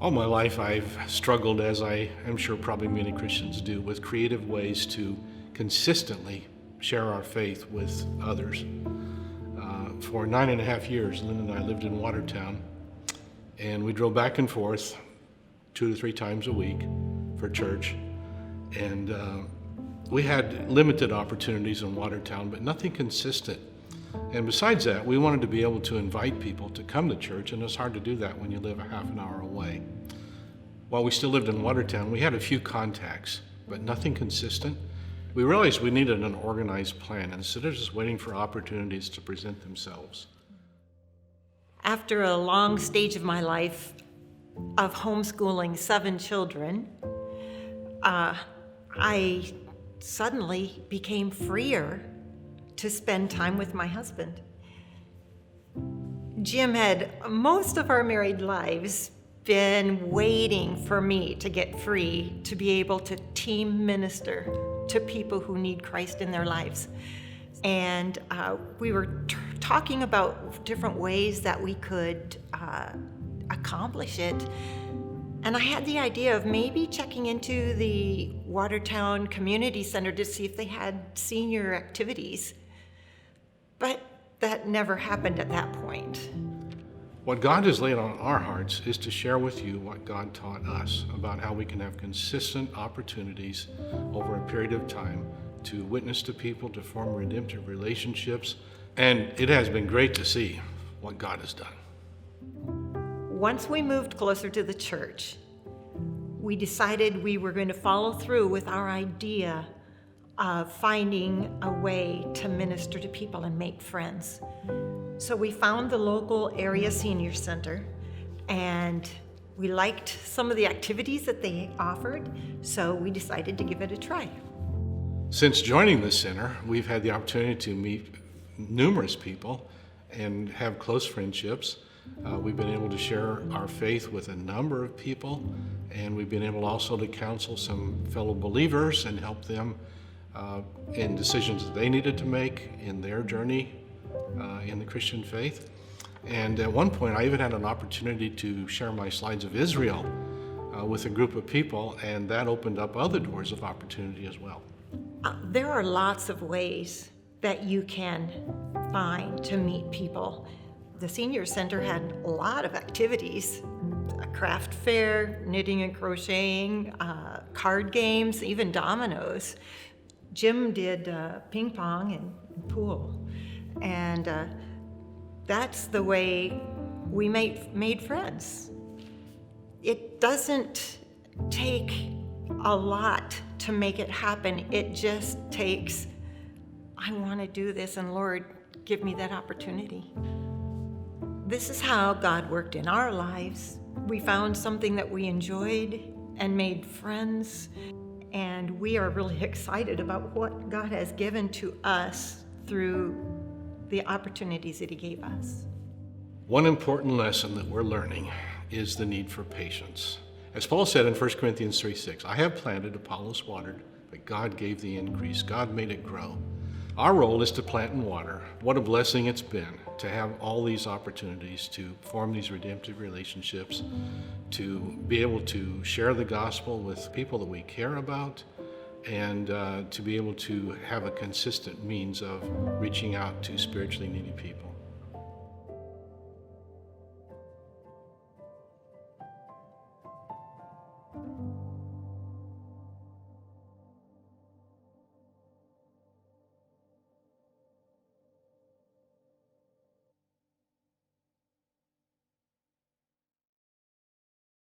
All my life I've struggled, as I am sure probably many Christians do, with creative ways to consistently share our faith with others. For 9.5 years, Lynn and I lived in Watertown, and we drove back and forth 2 to 3 times a week for church. And we had limited opportunities in Watertown, but nothing consistent. And besides that, we wanted to be able to invite people to come to church, and it's hard to do that when you live a half an hour away. While we still lived in Watertown, we had a few contacts, but nothing consistent. We realized we needed an organized plan instead of just waiting for opportunities to present themselves. After a long stage of my life of homeschooling 7 children, I suddenly became freer to spend time with my husband. Jim had most of our married lives been waiting for me to get free to be able to team minister to people who need Christ in their lives. And we were talking about different ways that we could accomplish it. And I had the idea of maybe checking into the Watertown Community Center to see if they had senior activities. But that never happened at that point. What God has laid on our hearts is to share with you what God taught us about how we can have consistent opportunities over a period of time to witness to people, to form redemptive relationships. And it has been great to see what God has done. Once we moved closer to the church, we decided we were going to follow through with our idea of finding a way to minister to people and make friends. So we found the local area senior center, and we liked some of the activities that they offered, so we decided to give it a try. Since joining the center, we've had the opportunity to meet numerous people and have close friendships. We've been able to share our faith with a number of people, and we've been able also to counsel some fellow believers and help them in decisions that they needed to make in their journey in the Christian faith. And at one point, I even had an opportunity to share my slides of Israel with a group of people, and that opened up other doors of opportunity as well. There are lots of ways that you can find to meet people. The senior center had a lot of activities: a craft fair, knitting and crocheting, card games, even dominoes. Jim did ping pong and pool. And that's the way we made friends. It doesn't take a lot to make it happen. It just takes, I want to do this, and Lord, give me that opportunity. This is how God worked in our lives. We found something that we enjoyed and made friends, and we are really excited about what God has given to us through the opportunities that He gave us. One important lesson that we're learning is the need for patience. As Paul said in 1 Corinthians 3:6, I have planted, Apollos watered, but God gave the increase. God made it grow. Our role is to plant and water. What a blessing it's been to have all these opportunities to form these redemptive relationships, to be able to share the gospel with people that we care about, and to be able to have a consistent means of reaching out to spiritually needy people.